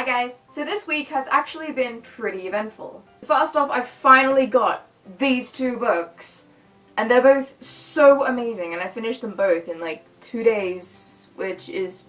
Hi guys! So this week has actually been pretty eventful. First off, I finally got these two books, and they're both so amazing, and I finished them both in like 2 days, which is...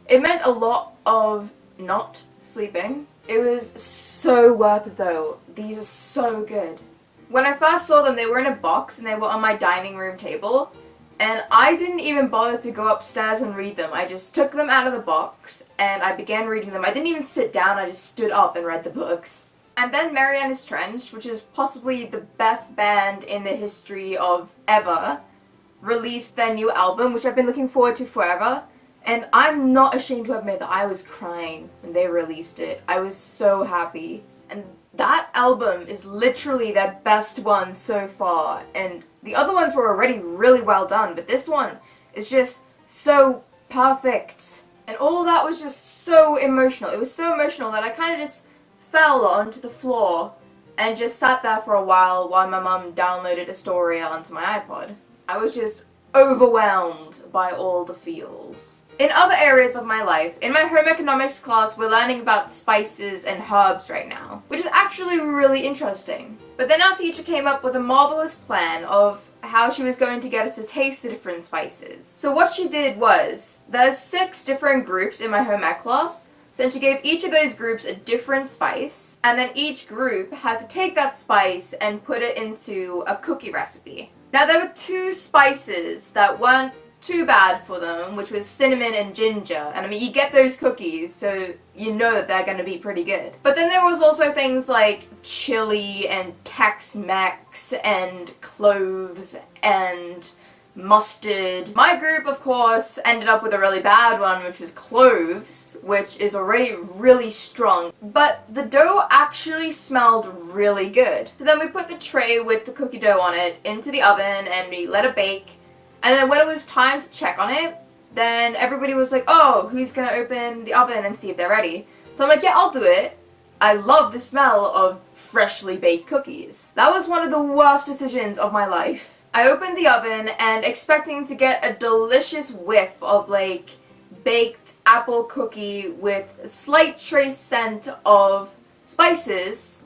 It meant a lot of not sleeping. It was so worth it though. These are so good. When I first saw them, they were in a box and they were on my dining room table. And I didn't even bother to go upstairs and read them. I just took them out of the box and I began reading them. I didn't even sit down, I just stood up and read the books. And then Mariana's Trench, which is possibly the best band in the history of ever, released their new album, which I've been looking forward to forever. And I'm not ashamed to admit that I was crying when they released it. I was so happy. And that album is literally their best one so far. And the other ones were already really well done, but this one is just so perfect. And all of that was just so emotional. It was so emotional that I kind of just fell onto the floor and just sat there for a while my mum downloaded Astoria onto my iPod. I was just overwhelmed by all the feels. In other areas of my life, in my home economics class, we're learning about spices and herbs right now, which is actually really interesting. But then our teacher came up with a marvelous plan of how she was going to get us to taste the different spices. So what she did was, there's 6 different groups in my home ec class, so she gave each of those groups a different spice, and then each group had to take that spice and put it into a cookie recipe. Now there were 2 spices that weren't too bad for them, which was cinnamon and ginger. And I mean, you get those cookies, so you know that they're gonna be pretty good. But then there was also things like chili and Tex-Mex and cloves and mustard. My group, of course, ended up with a really bad one, which was cloves, which is already really strong. But the dough actually smelled really good. So then we put the tray with the cookie dough on it into the oven and we let it bake. And then when it was time to check on it, then everybody was like, oh, who's gonna open the oven and see if they're ready? So I'm like, yeah, I'll do it. I love the smell of freshly baked cookies. That was one of the worst decisions of my life. I opened the oven and expecting to get a delicious whiff of like baked apple cookie with a slight trace scent of spices,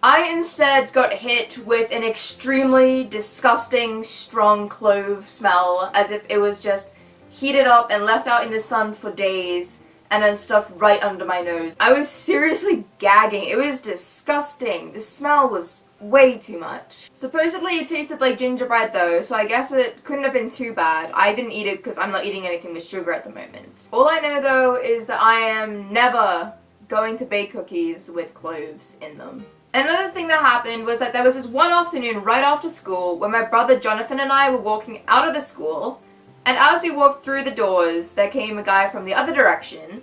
I instead got hit with an extremely disgusting, strong clove smell, as if it was just heated up and left out in the sun for days, and then stuffed right under my nose. I was seriously gagging. It was disgusting. The smell was way too much. Supposedly it tasted like gingerbread though, so I guess it couldn't have been too bad. I didn't eat it because I'm not eating anything with sugar at the moment. All I know though is that I am never going to bake cookies with cloves in them. Another thing that happened was that there was this one afternoon right after school when my brother Jonathan and I were walking out of the school, and as we walked through the doors there came a guy from the other direction,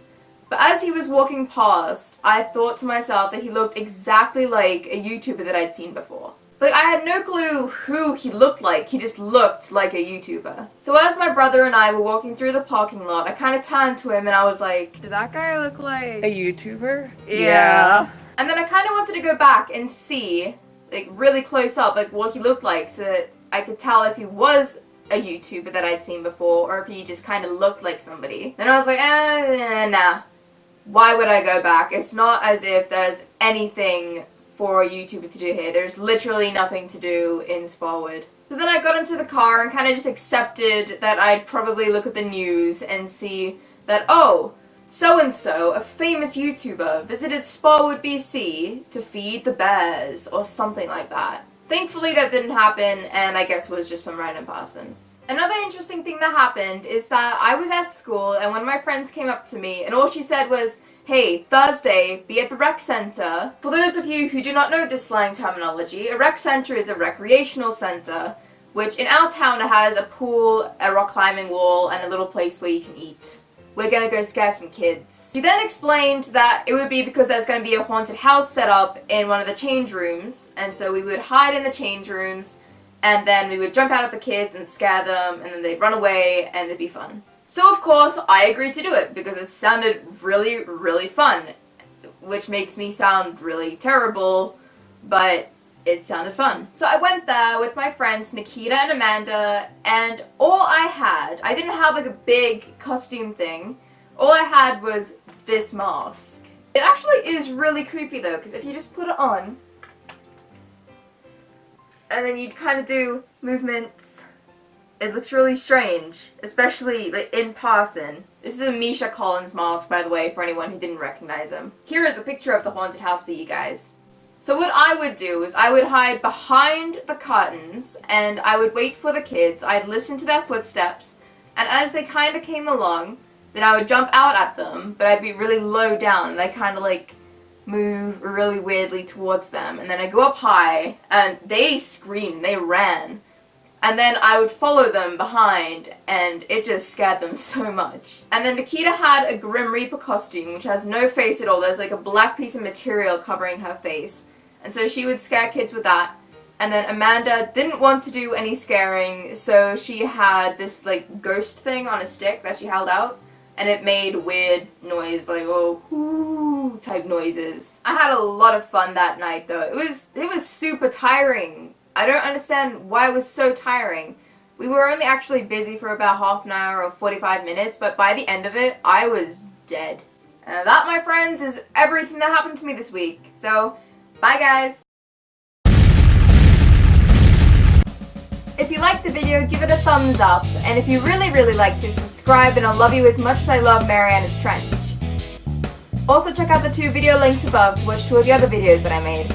but as he was walking past I thought to myself that he looked exactly like a YouTuber that I'd seen before. Like, I had no clue who he looked like, he just looked like a YouTuber. So as my brother and I were walking through the parking lot, I kind of turned to him and I was like, did that guy look like a YouTuber? Yeah. And then I kind of wanted to go back and see, like, really close up, like, what he looked like so that I could tell if he was a YouTuber that I'd seen before or if he just kind of looked like somebody. Then I was like, nah. Why would I go back? It's not as if there's anything for a YouTuber to do here. There's literally nothing to do in Sparwood. So then I got into the car and kind of just accepted that I'd probably look at the news and see that, oh, so-and-so, a famous YouTuber, visited Sparwood, BC to feed the bears, or something like that. Thankfully that didn't happen, and I guess it was just some random person. Another interesting thing that happened is that I was at school, and one of my friends came up to me, and all she said was, hey, Thursday, be at the rec center. For those of you who do not know this slang terminology, a rec center is a recreational center, which in our town has a pool, a rock climbing wall, and a little place where you can eat. We're gonna go scare some kids. He then explained that it would be because there's gonna be a haunted house set up in one of the change rooms, and so we would hide in the change rooms, and then we would jump out at the kids and scare them, and then they'd run away, and it'd be fun. So of course, I agreed to do it, because it sounded really, really fun, which makes me sound really terrible, but it sounded fun. So I went there with my friends Nikita and Amanda, and all I didn't have like a big costume thing. All I had was this mask. It actually is really creepy though, because if you just put it on, and then you'd kind of do movements, it looks really strange, especially like in person. This is a Misha Collins mask, by the way, for anyone who didn't recognize him. Here is a picture of the haunted house for you guys. So what I would do is I would hide behind the curtains, and I would wait for the kids. I'd listen to their footsteps, and as they kind of came along, then I would jump out at them, but I'd be really low down, and they kind of like move really weirdly towards them, and then I go up high, and they screamed, they ran, and then I would follow them behind, and it just scared them so much. And then Nikita had a Grim Reaper costume, which has no face at all. There's like a black piece of material covering her face, and so she would scare kids with that. And then Amanda didn't want to do any scaring, so she had this like ghost thing on a stick that she held out, and it made weird noise, like oh, whoo type noises. I had a lot of fun that night though. It was super tiring. I don't understand why it was so tiring. We were only actually busy for about half an hour or 45 minutes, but by the end of it, I was dead. And that, my friends, is everything that happened to me this week. So, bye guys! If you liked the video, give it a thumbs up, and if you really liked it, subscribe, and I'll love you as much as I love Mariana's Trench. Also check out the 2 video links above to watch 2 of the other videos that I made.